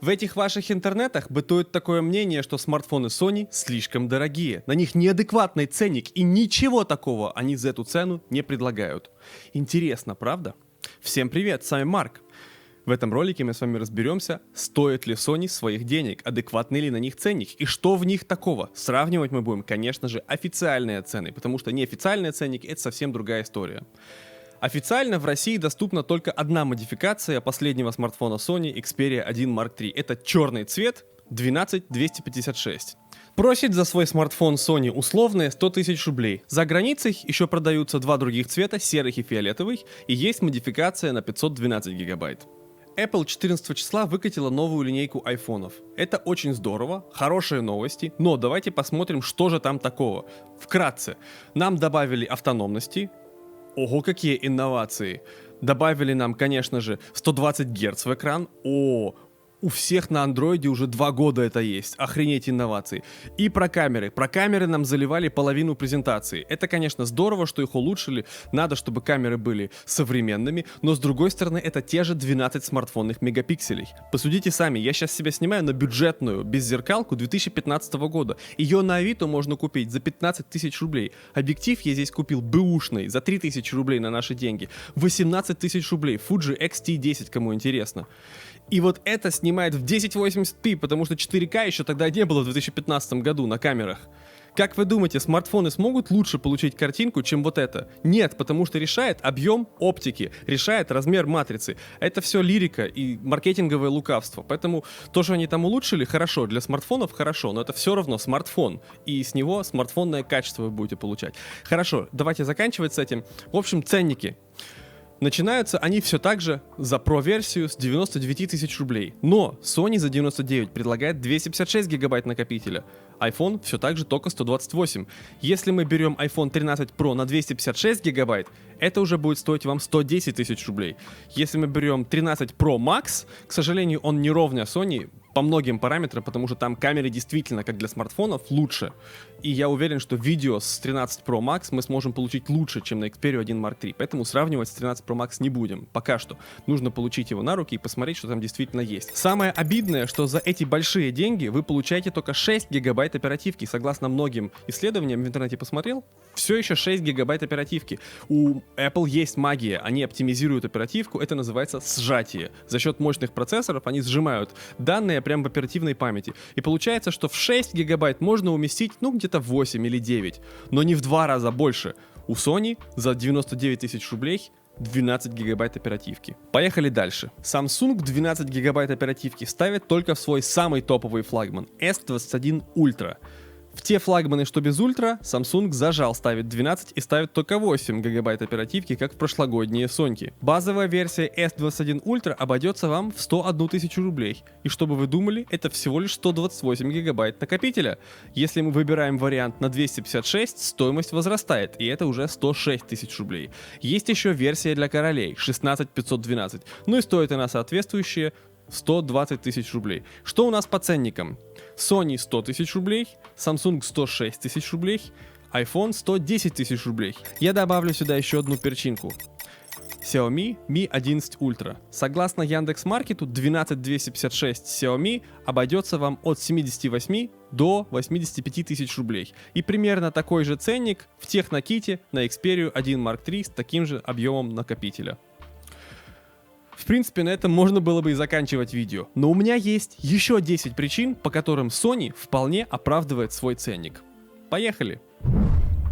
В этих ваших интернетах бытует такое мнение, что смартфоны Sony слишком дорогие. На них неадекватный ценник, и ничего такого они за эту цену не предлагают. Интересно, правда? Всем привет, с вами Марк. В этом ролике мы с вами разберемся, стоит ли Sony своих денег, адекватный ли на них ценник и что в них такого. Сравнивать мы будем, конечно же, официальные цены, потому что неофициальные ценники — это совсем другая история. Официально в России доступна только одна модификация последнего смартфона Sony Xperia 1 Mark III. Это черный цвет 12256. Просит за свой смартфон Sony условные 100 тысяч рублей. За границей еще продаются два других цвета, серых и фиолетовый, и есть модификация на 512 гигабайт. Apple 14 числа выкатила новую линейку айфонов. Это очень здорово, хорошие новости, но давайте посмотрим, что же там такого. Вкратце, нам добавили автономности. Ого, какие инновации. Добавили нам, конечно же, 120 Гц в экран. У всех на андроиде уже 2 года это есть. Охренеть инновации. И про камеры. Про камеры нам заливали половину презентации. Это, конечно, здорово, что их улучшили. Надо, чтобы камеры были современными. Но, с другой стороны, это те же 12 смартфонных мегапикселей. Посудите сами, я сейчас себя снимаю на бюджетную беззеркалку 2015 года. Ее на Авито можно купить за 15 тысяч рублей. Объектив я здесь купил бэушный за 3 тысячи рублей на наши деньги. 18 тысяч рублей. Fuji X-T10, кому интересно. И вот это снимает в 1080p, потому что 4К еще тогда не было в 2015 году на камерах. Как вы думаете, смартфоны смогут лучше получить картинку, чем вот это? Нет, потому что решает объем оптики, решает размер матрицы. Это все лирика и маркетинговое лукавство. Поэтому то, что они там улучшили, хорошо, для смартфонов хорошо, но это все равно смартфон. И с него смартфонное качество вы будете получать. Хорошо, давайте заканчивать с этим. В общем, ценники. Начинаются они все так же за Pro-версию с 99 тысяч рублей. Но Sony за 99 предлагает 256 гигабайт накопителя. iPhone все так же только 128. Если мы берем iPhone 13 Pro на 256 гигабайт, это уже будет стоить вам 110 тысяч рублей. Если мы берем 13 Pro Max, к сожалению, он не ровня Sony по многим параметрам, потому что там камеры действительно, как для смартфонов, лучше. И я уверен, что видео с 13 Pro Max мы сможем получить лучше, чем на Xperia 1 Mark III. Поэтому сравнивать с 13 Pro Max не будем. Пока что. Нужно получить его на руки и посмотреть, что там действительно есть. Самое обидное, что за эти большие деньги вы получаете только 6 гигабайт оперативки. Согласно многим исследованиям, в интернете посмотрел, все еще 6 гигабайт оперативки. У Apple есть магия. Они оптимизируют оперативку. Это называется сжатие. За счет мощных процессоров они сжимают данные прямо в оперативной памяти. И получается, что в 6 гигабайт можно уместить, где-то 8 или 9. Но не в 2 раза больше. У Sony за 99 тысяч рублей 12 гигабайт оперативки. Поехали дальше. Samsung 12 гигабайт оперативки ставит только в свой самый топовый флагман S21 Ultra. В те флагманы, что без ультра, Samsung зажал, ставит 12 и ставит только 8 гигабайт оперативки, как в прошлогодние Соньки. Базовая версия S21 Ultra обойдется вам в 101 тысячу рублей. И чтобы вы думали, это всего лишь 128 гигабайт накопителя. Если мы выбираем вариант на 256, стоимость возрастает, и это уже 106 тысяч рублей. Есть еще версия для королей 16512, и стоит она соответствующие 120 тысяч рублей. Что у нас по ценникам? Sony 100 тысяч рублей, Samsung 106 тысяч рублей, iPhone 110 тысяч рублей. Я добавлю сюда еще одну перчинку. Xiaomi Mi 11 Ultra. Согласно Яндекс.Маркету, 12256 Xiaomi обойдется вам от 78 до 85 тысяч рублей. И примерно такой же ценник в техноките на Xperia 1 Mark III с таким же объемом накопителя. В принципе, на этом можно было бы и заканчивать видео. Но у меня есть еще 10 причин, по которым Sony вполне оправдывает свой ценник. Поехали!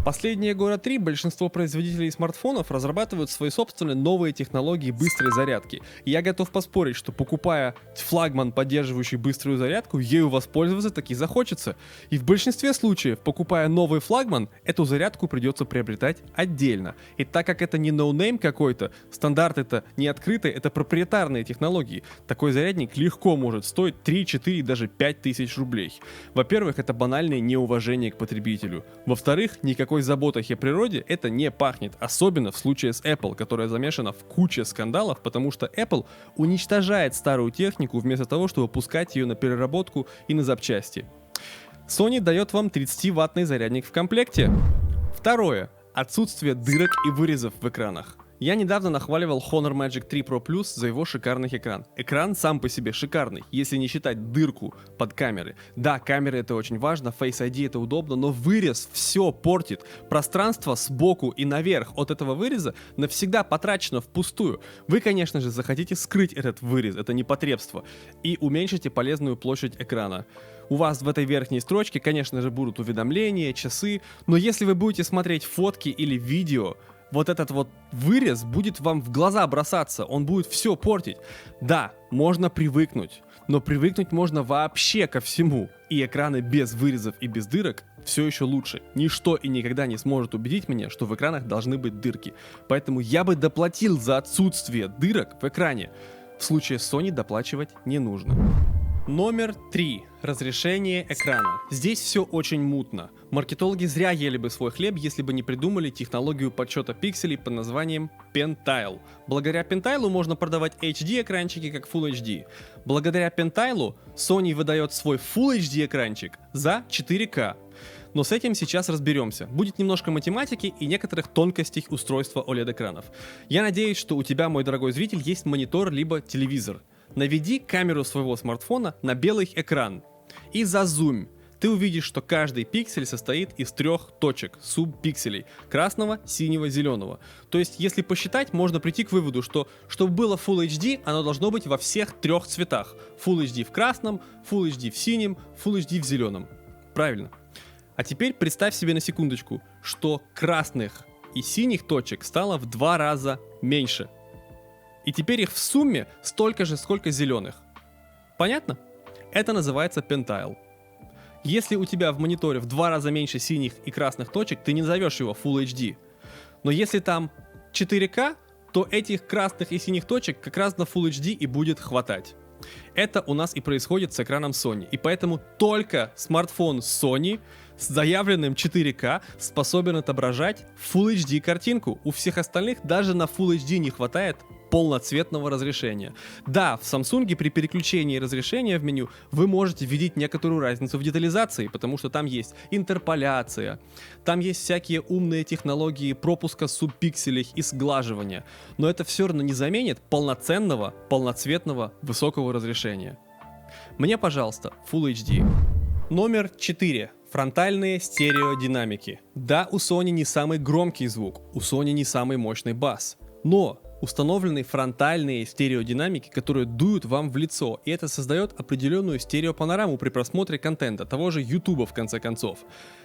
Последние года 3 большинство производителей смартфонов разрабатывают свои собственные новые технологии быстрой зарядки. И я готов поспорить, что покупая флагман, поддерживающий быструю зарядку, ею воспользоваться таки захочется. И в большинстве случаев, покупая новый флагман, эту зарядку придется приобретать отдельно. И так как это не ноунейм какой-то, стандарт это не открытый, это проприетарные технологии, такой зарядник легко может стоить 3, 4, даже 5 тысяч рублей. Во-первых, это банальное неуважение к потребителю. Во-вторых, никакой заботой о природе это не пахнет, особенно в случае с Apple, которая замешана в куче скандалов, потому что Apple уничтожает старую технику вместо того, чтобы пускать ее на переработку и на запчасти. Sony дает вам 30-ваттный зарядник в комплекте. Второе. Отсутствие дырок и вырезов в экранах. Я недавно нахваливал Honor Magic 3 Pro Plus за его шикарный экран. Экран сам по себе шикарный, если не считать дырку под камеры. Да, камеры это очень важно, Face ID это удобно, но вырез все портит. Пространство сбоку и наверх от этого выреза навсегда потрачено впустую. Вы, конечно же, захотите скрыть этот вырез, это непотребство, и уменьшите полезную площадь экрана. У вас в этой верхней строчке, конечно же, будут уведомления, часы, но если вы будете смотреть фотки или видео, вот этот вот вырез будет вам в глаза бросаться, он будет все портить. Да, можно привыкнуть, но привыкнуть можно вообще ко всему. И экраны без вырезов и без дырок все еще лучше. Ничто и никогда не сможет убедить меня, что в экранах должны быть дырки. Поэтому я бы доплатил за отсутствие дырок в экране. В случае с Sony доплачивать не нужно. Номер 3. Разрешение экрана. Здесь все очень мутно. Маркетологи зря ели бы свой хлеб, если бы не придумали технологию подсчета пикселей под названием Pentile. Благодаря Pentile можно продавать HD-экранчики как Full HD. Благодаря Pentile Sony выдает свой Full HD экранчик за 4К. Но с этим сейчас разберемся. Будет немножко математики и некоторых тонкостей устройства OLED-экранов. Я надеюсь, что у тебя, мой дорогой зритель, есть монитор либо телевизор. Наведи камеру своего смартфона на белый экран и зазумь. Ты увидишь, что каждый пиксель состоит из 3 точек, субпикселей: красного, синего, зеленого. То есть, если посчитать, можно прийти к выводу, что чтобы было Full HD, оно должно быть во всех 3 цветах. Full HD в красном, Full HD в синем, Full HD в зеленом. Правильно. А теперь представь себе на секундочку, что красных и синих точек стало в 2 раза меньше. И теперь их в сумме столько же, сколько зеленых. Понятно? Это называется Pentile. Если у тебя в мониторе в 2 раза меньше синих и красных точек, ты не назовешь его Full HD. Но если там 4К, то этих красных и синих точек как раз на Full HD и будет хватать. Это у нас и происходит с экраном Sony. И поэтому только смартфон Sony с заявленным 4К способен отображать Full HD картинку. У всех остальных даже на Full HD не хватает полноцветного разрешения. Да, в Samsung при переключении разрешения в меню вы можете видеть некоторую разницу в детализации, потому что там есть интерполяция, там есть всякие умные технологии пропуска субпикселей и сглаживания, но это все равно не заменит полноценного, полноцветного, высокого разрешения. Мне, пожалуйста, Full HD. Номер 4. Фронтальные стереодинамики. Да, у Sony не самый громкий звук, у Sony не самый мощный бас, но установлены фронтальные стереодинамики, которые дуют вам в лицо, и это создает определенную стереопанораму при просмотре контента, того же YouTube в конце концов.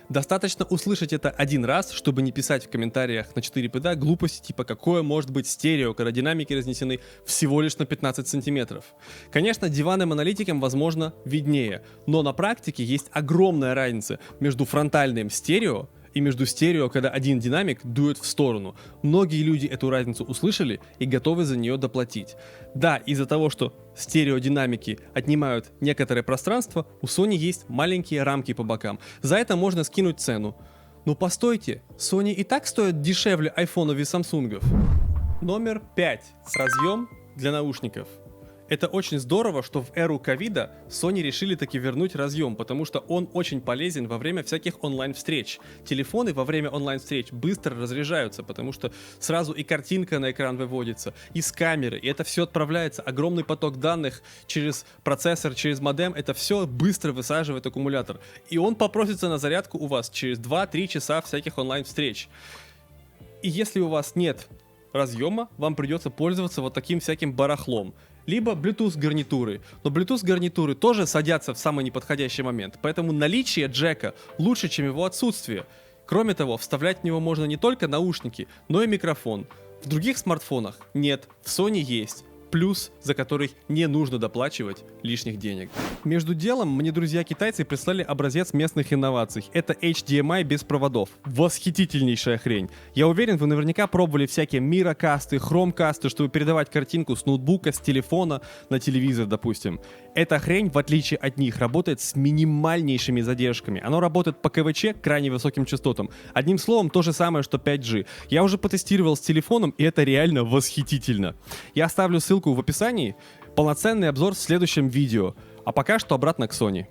Достаточно услышать это один раз, чтобы не писать в комментариях на 4PD глупости типа «какое может быть стерео, когда динамики разнесены всего лишь на 15 сантиметров». Конечно, диванным аналитикам, возможно, виднее, но на практике есть огромная разница между фронтальным стерео и между стерео, когда один динамик дует в сторону. Многие люди эту разницу услышали и готовы за нее доплатить. Да, из-за того, что стереодинамики отнимают некоторое пространство, у Sony есть маленькие рамки по бокам. За это можно скинуть цену. Но постойте, Sony и так стоит дешевле айфонов и самсунгов. Номер 5. Разъем для наушников. Это очень здорово, что в эру ковида Sony решили таки вернуть разъем, потому что он очень полезен во время всяких онлайн-встреч. Телефоны во время онлайн-встреч быстро разряжаются, потому что сразу и картинка на экран выводится, и с камеры, и это все отправляется, огромный поток данных через процессор, через модем, это все быстро высаживает аккумулятор. И он попросится на зарядку у вас через 2-3 часа всяких онлайн-встреч. И если у вас нет разъема, вам придется пользоваться вот таким всяким барахлом. Либо Bluetooth гарнитуры. Но Bluetooth гарнитуры тоже садятся в самый неподходящий момент, поэтому наличие джека лучше, чем его отсутствие. Кроме того, вставлять в него можно не только наушники, но и микрофон. В других смартфонах нет, в Sony есть. Плюс, за который не нужно доплачивать лишних денег. Между делом, мне друзья-китайцы прислали образец местных инноваций. Это HDMI без проводов. Восхитительнейшая хрень. Я уверен, вы наверняка пробовали всякие мирокасты, хромкасты, чтобы передавать картинку с ноутбука, с телефона на телевизор, допустим. Эта хрень, в отличие от них, работает с минимальнейшими задержками. Оно работает по КВЧ крайне высоким частотам. Одним словом, то же самое, что 5G. Я уже потестировал с телефоном, и это реально восхитительно. Я оставлю ссылку в описании. Полноценный обзор в следующем видео. А пока что обратно к Sony.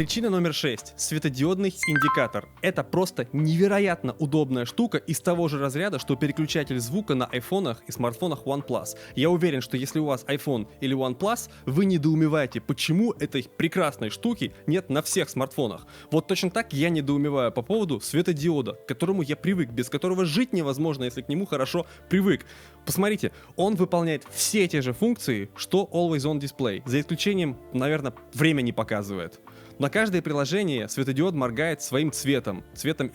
Причина номер 6. Светодиодный индикатор. Это просто невероятно удобная штука из того же разряда, что переключатель звука на айфонах и смартфонах OnePlus. Я уверен, что если у вас iPhone или OnePlus, вы недоумеваете, почему этой прекрасной штуки нет на всех смартфонах. Вот точно так я недоумеваю по поводу светодиода, к которому я привык, без которого жить невозможно, если к нему хорошо привык. Посмотрите, он выполняет все те же функции, что Always On Display, за исключением, наверное, время не показывает. На каждое приложение светодиод моргает своим цветом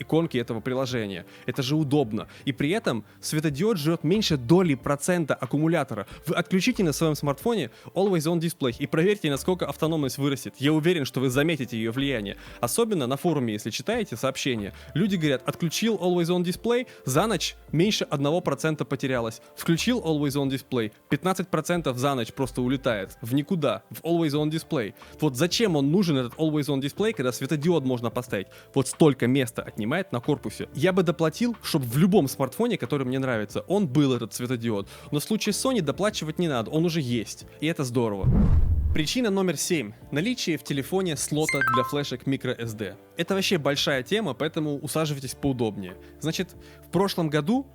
иконки этого приложения. Это же удобно. И при этом светодиод жрет меньше доли процента аккумулятора. Вы отключите на своем смартфоне Always On Display и проверьте, насколько автономность вырастет. Я уверен, что вы заметите ее влияние. Особенно на форуме, если читаете сообщения. Люди говорят, отключил Always On Display, за ночь меньше 1% потерялось. Включил Always On Display, 15% за ночь просто улетает. В никуда. В Always On Display. Вот зачем он нужен, этот Always On Display, когда светодиод можно поставить? Вот столько места отнимает на корпусе. Я бы доплатил, чтобы в любом смартфоне, который мне нравится, он был этот светодиод. Но в случае с Sony доплачивать не надо, он уже есть. И это здорово. Причина номер 7. Наличие в телефоне слота для флешек microSD. Это вообще большая тема, поэтому усаживайтесь поудобнее. Значит, в прошлом году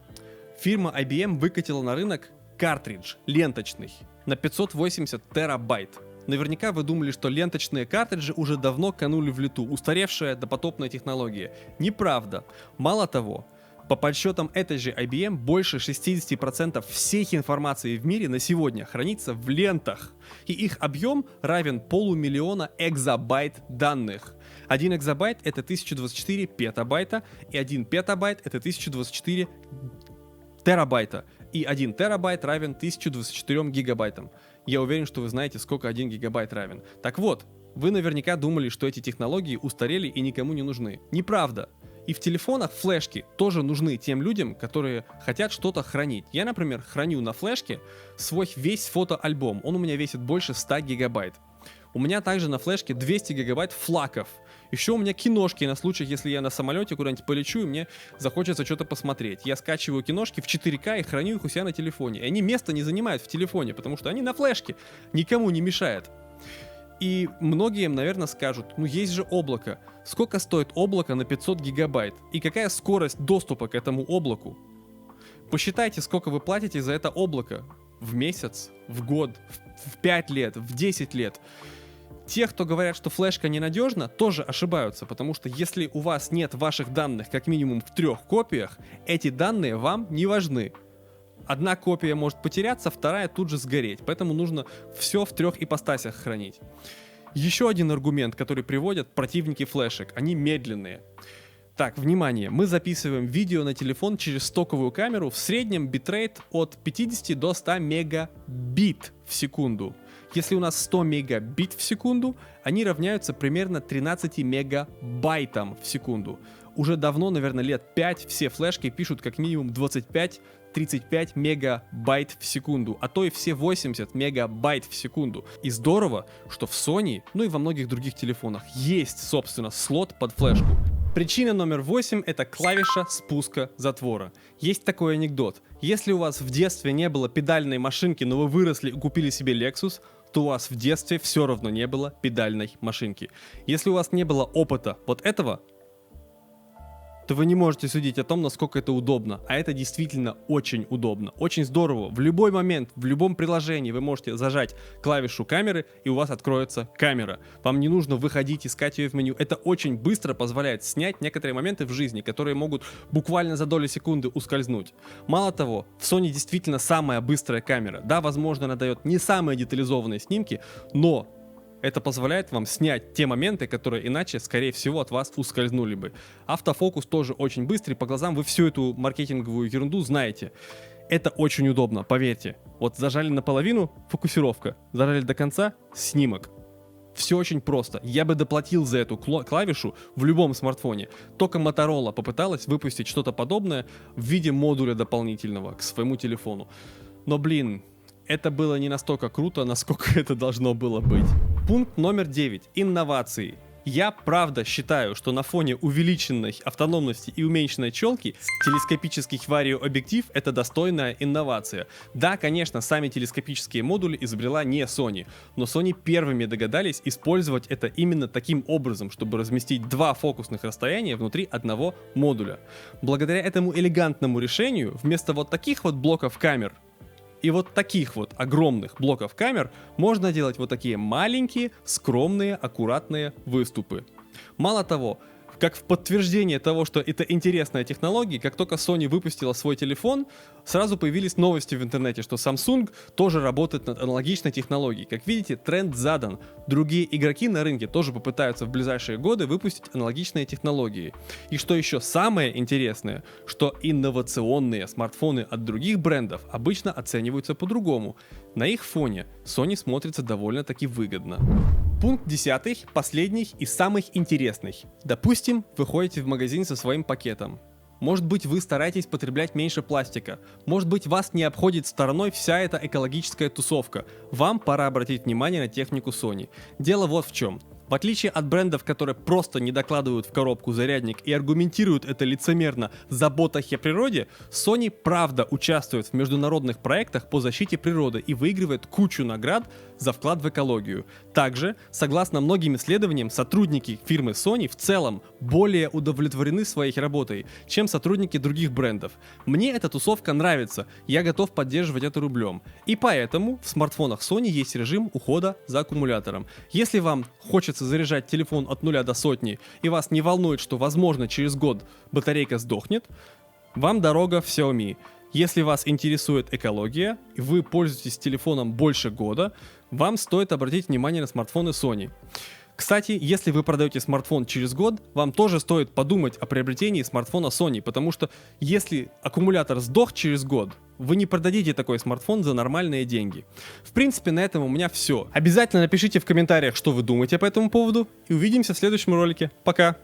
фирма IBM выкатила на рынок картридж ленточный на 580 терабайт. Наверняка вы думали, что ленточные картриджи уже давно канули в лету, устаревшая допотопная технология. Неправда. Мало того, по подсчетам этой же IBM, больше 60% всей информации в мире на сегодня хранится в лентах. И их объем равен 500 000 экзобайт данных. 1 экзобайт это 1024 петабайта, и 1 петабайт это 1024 терабайта. И 1 терабайт равен 1024 гигабайтам. Я уверен, что вы знаете, сколько 1 гигабайт равен. Так вот, вы наверняка думали, что эти технологии устарели и никому не нужны. Неправда. И в телефонах флешки тоже нужны тем людям, которые хотят что-то хранить. Я, например, храню на флешке свой весь фотоальбом. Он у меня весит больше 100 гигабайт. У меня также на флешке 200 гигабайт флаков. Еще у меня киношки на случай, если я на самолете куда-нибудь полечу и мне захочется что-то посмотреть. Я скачиваю киношки в 4К и храню их у себя на телефоне. И они места не занимают в телефоне, потому что они на флешке. Никому не мешает. И многие, наверное, скажут, ну есть же облако. Сколько стоит облако на 500 гигабайт? И какая скорость доступа к этому облаку? Посчитайте, сколько вы платите за это облако. В месяц, в год, в 5 лет, в 10 лет. Те, кто говорят, что флешка ненадежна, тоже ошибаются, потому что если у вас нет ваших данных как минимум в 3 копиях, эти данные вам не важны. Одна копия может потеряться, вторая тут же сгореть, поэтому нужно все в 3 ипостасях хранить. Еще один аргумент, который приводят противники флешек, они медленные. Так, внимание, мы записываем видео на телефон через стоковую камеру в среднем битрейт от 50 до 100 мегабит в секунду. Если у нас 100 мегабит в секунду, они равняются примерно 13 мегабайтам в секунду. Уже давно, наверное, лет 5 все флешки пишут как минимум 25-35 мегабайт в секунду, а то и все 80 мегабайт в секунду. И здорово, что в Sony, ну и во многих других телефонах есть, собственно, слот под флешку. Причина номер 8 — это клавиша спуска затвора. Есть такой анекдот. Если у вас в детстве не было педальной машинки, но вы выросли и купили себе Lexus, то у вас в детстве все равно не было педальной машинки. Если у вас не было опыта вот этого, то вы не можете судить о том, насколько это удобно. А это действительно очень удобно. Очень здорово. В любой момент, в любом приложении вы можете зажать клавишу камеры, и у вас откроется камера. Вам не нужно выходить, искать ее в меню. Это очень быстро позволяет снять некоторые моменты в жизни, которые могут буквально за доли секунды ускользнуть. Мало того, в Sony действительно самая быстрая камера. Да, возможно, она дает не самые детализованные снимки, но это позволяет вам снять те моменты, которые иначе, скорее всего, от вас ускользнули бы. Автофокус тоже очень быстрый, по глазам вы всю эту маркетинговую ерунду знаете. Это очень удобно, поверьте. Вот зажали наполовину — фокусировка, зажали до конца — снимок. Все очень просто. Я бы доплатил за эту клавишу в любом смартфоне. Только Motorola попыталась выпустить что-то подобное в виде модуля дополнительного к своему телефону. Но, блин, это было не настолько круто, насколько это должно было быть. Пункт номер 9. Инновации. Я правда считаю, что на фоне увеличенной автономности и уменьшенной челки телескопический варио-объектив — это достойная инновация. Да, конечно, сами телескопические модули изобрела не Sony, но Sony первыми догадались использовать это именно таким образом, чтобы разместить два фокусных расстояния внутри одного модуля. Благодаря этому элегантному решению, вместо вот таких вот блоков камер и вот таких вот огромных блоков камер можно делать вот такие маленькие, скромные, аккуратные выступы. Мало того, как в подтверждение того, что это интересная технология, как только Sony выпустила свой телефон, сразу появились новости в интернете, что Samsung тоже работает над аналогичной технологией. Как видите, тренд задан. Другие игроки на рынке тоже попытаются в ближайшие годы выпустить аналогичные технологии. И что еще самое интересное, что инновационные смартфоны от других брендов обычно оцениваются по-другому. На их фоне Sony смотрится довольно-таки выгодно. Пункт 10, последний и самый интересный. Допустим, вы ходите в магазин со своим пакетом. Может быть, вы стараетесь потреблять меньше пластика. Может быть, вас не обходит стороной вся эта экологическая тусовка. Вам пора обратить внимание на технику Sony. Дело вот в чем. В отличие от брендов, которые просто не докладывают в коробку зарядник и аргументируют это лицемерно заботой о природе, Sony правда участвует в международных проектах по защите природы и выигрывает кучу наград за вклад в экологию. Также, согласно многим исследованиям, сотрудники фирмы Sony в целом более удовлетворены своей работой, чем сотрудники других брендов. Мне эта тусовка нравится, я готов поддерживать это рублем. И поэтому в смартфонах Sony есть режим ухода за аккумулятором. Если вам хочется заряжать телефон от 0 до сотни и вас не волнует, что возможно через год батарейка сдохнет, вам дорога в Xiaomi. Если вас интересует экология и вы пользуетесь телефоном больше года, вам стоит обратить внимание на смартфоны Sony. Кстати, если вы продаете смартфон через год, вам тоже стоит подумать о приобретении смартфона Sony, потому что если аккумулятор сдох через год, вы не продадите такой смартфон за нормальные деньги. В принципе, на этом у меня все. Обязательно напишите в комментариях, что вы думаете по этому поводу, и увидимся в следующем ролике. Пока!